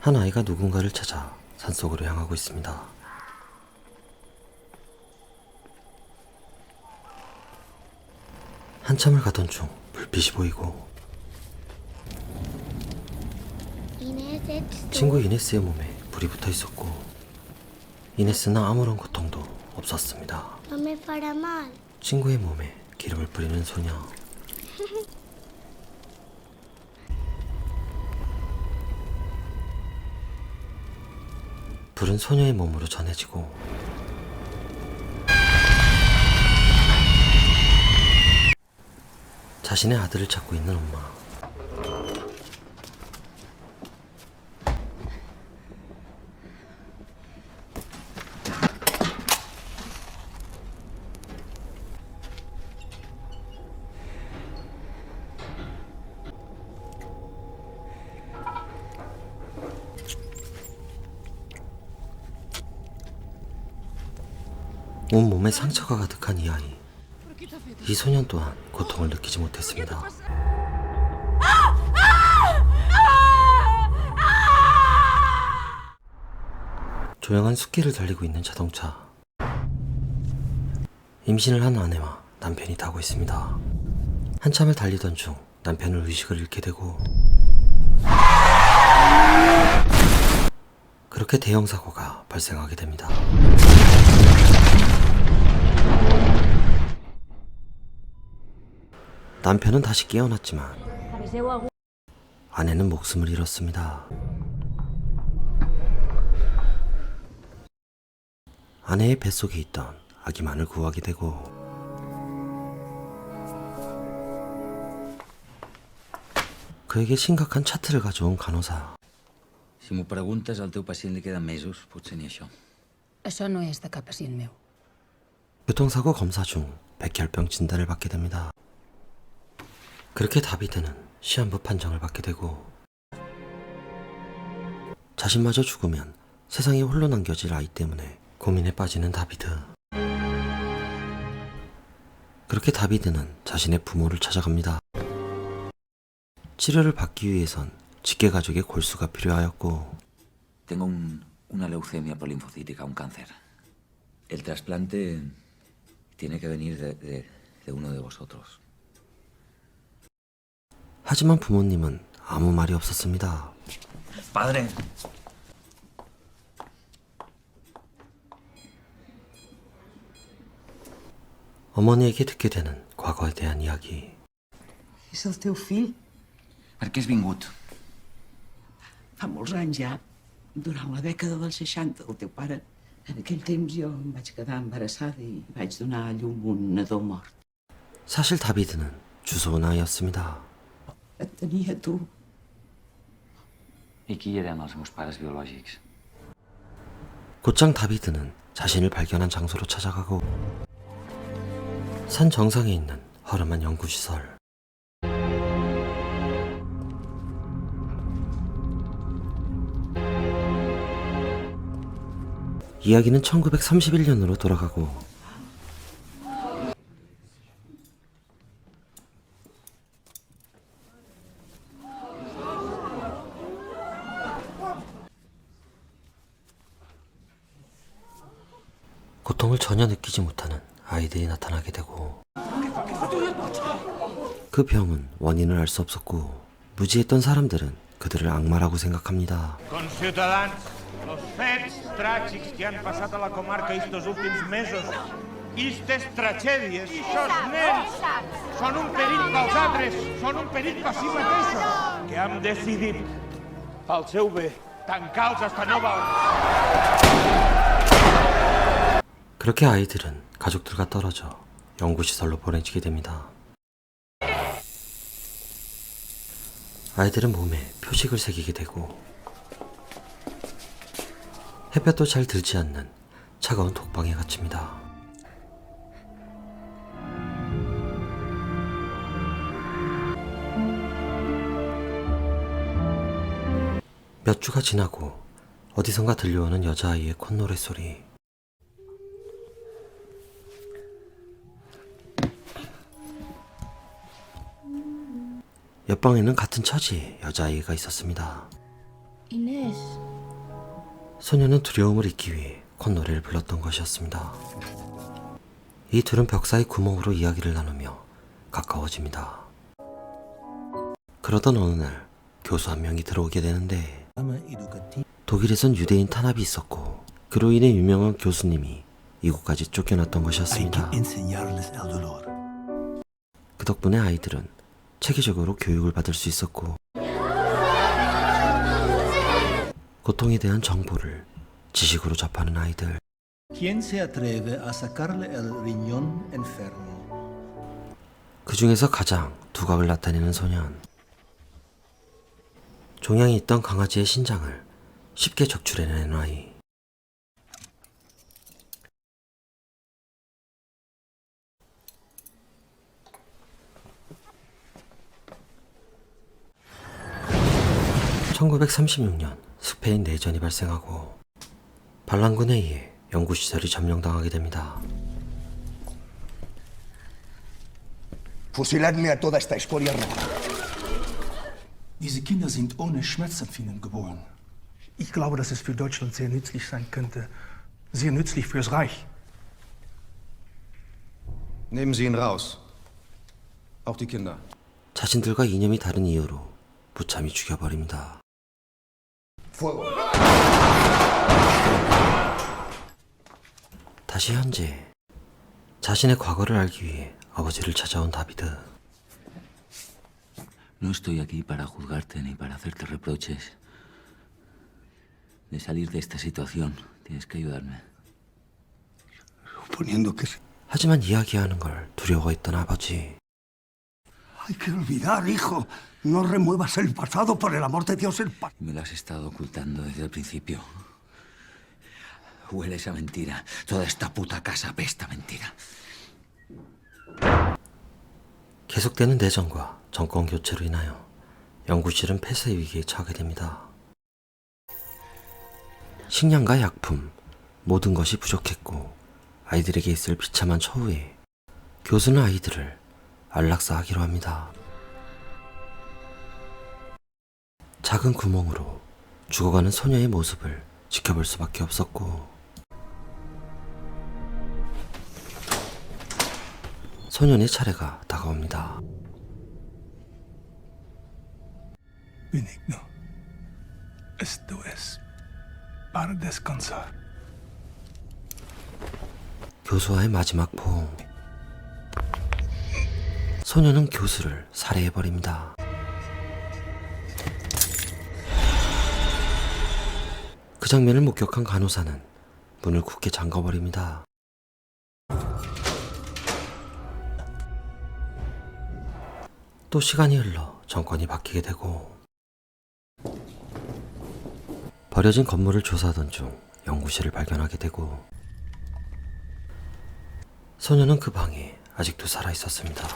한 아이가 누군가를 찾아 산속으로 향하고 있습니다. 한참을 가던 중 불빛이 보이고 친구 이네스의 몸에 불이 붙어 있었고 이네스는 아무런 고통도 없었습니다. 친구의 몸에 기름을 뿌리는 소녀. 불은 소녀의 몸으로 전해지고 자신의 아들을 찾고 있는 엄마. 온몸에 상처가 가득한 이 아이. 이 소년 또한 고통을 느끼지 못했습니다. 조용한 숲길을 달리고 있는 자동차. 임신을 한 아내와 남편이 타고 있습니다. 한참을 달리던 중 남편은 의식을 잃게 되고 그렇게 대형 사고가 발생하게 됩니다. 남편은 다시 깨어났지만 아내는 목숨을 잃었습니다. 아내의 뱃속에 있던 아기만을 구하게 되고 그에게 심각한 차트를 가져온 간호사. Si m'ho preguntes, al teu pacient li queden mesos, potser ni això. Això no és de cap pacient meu. 교통사고 검사 중 백혈병 진단을 받게 됩니다. 그렇게 다비드는 시한부 판정을 받게 되고 자신마저 죽으면 세상에 홀로 남겨질 아이 때문에 고민에 빠지는 다비드. 그렇게 다비드는 자신의 부모를 찾아갑니다. 치료를 받기 위해선 직계가족의 골수가 필요하였고 Tengo una leucemia polinfocítica, un cáncer. El trasplante tiene que venir de uno de vosotros. 하지만 부모님은 아무 말이 없었습니다. ¡Padre! 어머니에게 듣게 되는 과거에 대한 이야기. És el teu fill? Per què has vingut? Fa molts anys ja, durant la dècada dels 60, el teu pare... En aquell temps jo em vaig quedar embarassada i vaig donar a llum un nadó mort. 사실 다비드는 주소온 아이였습니다. Et tenia a tu. I qui eren els meus pares biològics? 곧장 다비드는 자신을 발견한 장소로 찾아가고 산 정상에 있는 허름한 연구시설. 이야기는 1931년으로 돌아가고 고통을 전혀 느끼지 못하는 아이들이 나타나게 되고 그 병은 원인을 알 수 없었고 무지했던 사람들은 그들을 악마라고 생각합니다. Conciutadans, los fets tràgics que han passat a la comarca estos últims mesos, estes tragèdies, estos nens, són un perill pels altres, són un perill per si mateixos, que hem decidit, pel seu bé, tancar-los hasta nova hora. 그렇게 아이들은 가족들과 떨어져 연구시설로 보내지게 됩니다. 아이들은 몸에 표식을 새기게 되고 햇볕도 잘 들지 않는 차가운 독방에 갇힙니다. 몇 주가 지나고 어디선가 들려오는 여자아이의 콧노래 소리. 옆방에는 같은 처지의 여자아이가 있었습니다. Inés. 소녀는 두려움을 잊기 위해 콧노래를 불렀던 것이었습니다. 이 둘은 벽 사이 구멍으로 이야기를 나누며 가까워집니다. 그러던 어느 날 교수 한 명이 들어오게 되는데 독일에선 유대인 탄압이 있었고 그로 인해 유명한 교수님이 이곳까지 쫓겨났던 것이었습니다. 그 덕분에 아이들은 체계적으로 교육을 받을 수 있었고 고통에 대한 정보를 지식으로 접하는 아이들. ¿Quién se atreve a sacarle el riñón enfermo? 그 중에서 가장 두각을 나타내는 소년. 종양이 있던 강아지의 신장을 쉽게 적출해내는 아이. (1936년) 스페인 내전이 발생하고 반란군에 의해 연구시설이 점령당하게 됩니다. Fusiladme a toda esta escoria roja. Diese Kinder sind ohne Schmerzempfinden geboren. Ich glaube, dass es für Deutschland sehr nützlich sein könnte. Sehr nützlich fürs Reich. Nehmen Sie ihn raus. Auch die Kinder. 자신들과 이념이 다른 이유로 무참히 죽여버립니다. Fuego. 다시 현재 자신의 과거를 알기 위해 아버지를 찾아온 다비드. No estoy aquí para juzgarte ni para hacerte reproches. De salir de esta situación, tienes que ayudarme. Suponiendo que sí. 하지만 이야기하는 걸 두려워했던 아버지. Hay que olvidar, hijo. No remuevas el pasado, por el amor de Dios, el pasado. Me lo has estado ocultando desde el principio. Huele esa mentira. Toda esta puta casa apesta a mentira. 계속되는 내전과 정권 교체로 인하여 연구실은 폐쇄 위기에 처하게 됩니다. 식량과 약품, 모든 것이 부족했고 아이들에게 있을 비참한 처우에 교수는 아이들을 안락사하기로 합니다. 작은 구멍으로 죽어가는 소녀의 모습을 지켜볼 수밖에 없었고 소년의 차례가 다가옵니다. Benigno. Esto es para descansar. 교수와의 마지막 포옹. 소녀는 교수를 살해해버립니다. 그 장면을 목격한 간호사는 문을 굳게 잠가버립니다. 또 시간이 흘러 정권이 바뀌게 되고 버려진 건물을 조사하던 중 연구실을 발견하게 되고 소녀는 그 방에 아직도 살아있었습니다.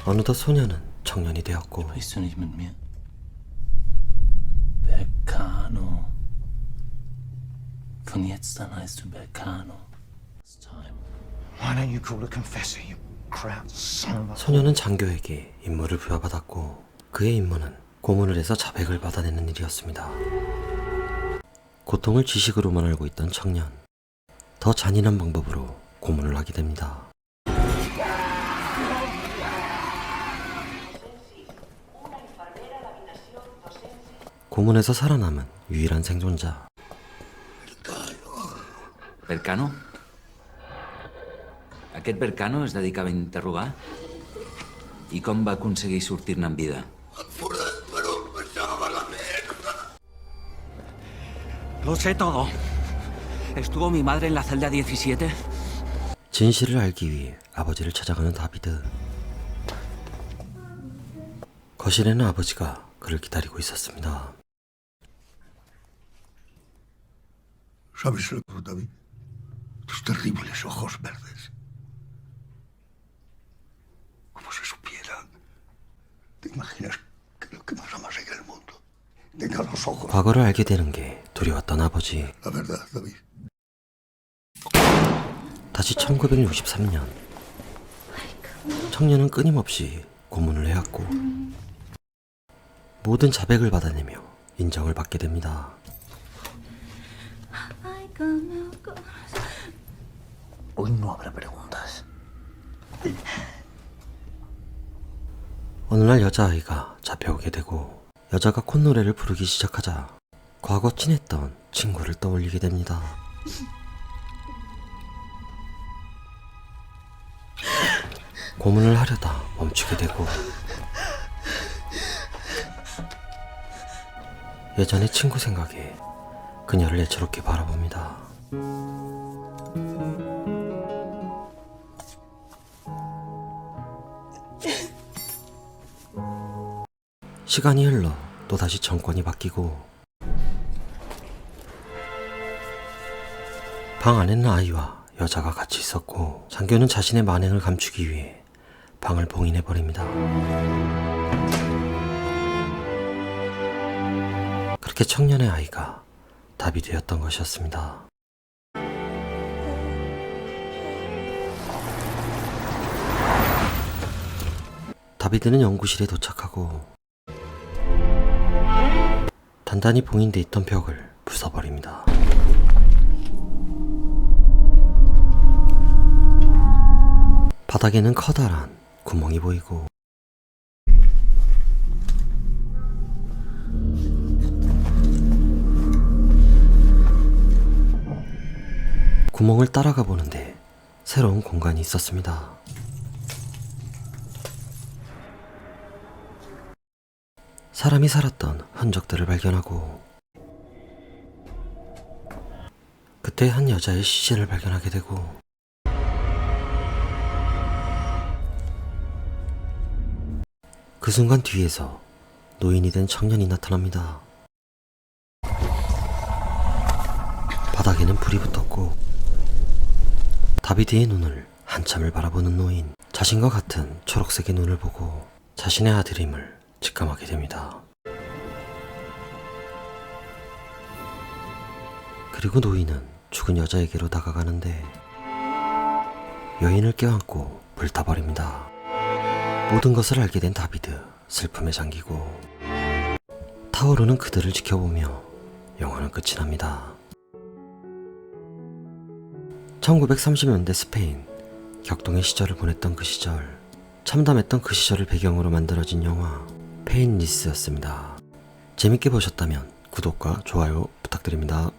어느덧 소녀는 청년이 되었고 Sprichst du nicht mit mir? Belcano. Von jetzt an heißt du Belcano. It's time. Why don't you call a confessor, you crowd son of a... 소녀는 장교에게 임무를 부여받았고 그의 임무는 고문을 해서 자백을 받아내는 일이었습니다. 고통을 지식으로만 알고 있던 청년. 더 잔인한 방법으로 고문을 하게 됩니다. 고문에서 살아남은 유일한 생존자. ¿Belcano? Aquest Belcano es dedicava a interrogar? I com va aconseguir sortir-ne en vida? Lo sé todo. ¿Estuvo mi madre en la celda 17? 진실을 알기 위해 아버지를 찾아가는 다비드. 거실에는 아버지가 그를 기다리고 있었습니다. ¿Sabes algo, David? Tus terribles ojos verdes. Como si supieran. ¿Te imaginas que lo que más amas en el mundo tenga los ojos? 과거를 알게 되는 게 두려웠던 아버지. La verdad, David. 다시 1963년. 청년은 끊임없이 고문을 해왔고 모든 자백을 받아내며 인정을 받게 됩니다. Hoy no habrá preguntas. 어느 날 여자아이가 잡혀오게 되고 여자가 콧노래를 부르기 시작하자 과거 친했던 친구를 떠올리게 됩니다. 고문을 하려다 멈추게 되고 예전의 친구 생각에 그녀를 애처롭게 바라봅니다. 시간이 흘러 또다시 정권이 바뀌고 방 안에는 아이와 여자가 같이 있었고 장교는 자신의 만행을 감추기 위해 방을 봉인해버립니다. 그렇게 청년의 아이가 답이 되었던 것이었습니다. 다비드는 연구실에 도착하고 단단히 봉인돼 있던 벽을 부숴버립니다. 바닥에는 커다란 구멍이 보이고 구멍을 따라가 보는데 새로운 공간이 있었습니다. 사람이 살았던 흔적들을 발견하고 그때 한 여자의 시신을 발견하게 되고 그 순간 뒤에서 노인이 된 청년이 나타납니다. 바닥에는 불이 붙었고 다비드의 눈을 한참을 바라보는 노인, 자신과 같은 초록색의 눈을 보고 자신의 아들임을 직감하게 됩니다. 그리고 노인은 죽은 여자에게로 다가가는데 여인을 껴안고 불타버립니다. 모든 것을 알게 된 다비드, 슬픔에 잠기고 타오르는 그들을 지켜보며 영화는 끝이 납니다. 1930년대 스페인, 격동의 시절을 보냈던 그 시절, 참담했던 그 시절을 배경으로 만들어진 영화 페인리스였습니다. 재밌게 보셨다면 구독과 좋아요 부탁드립니다.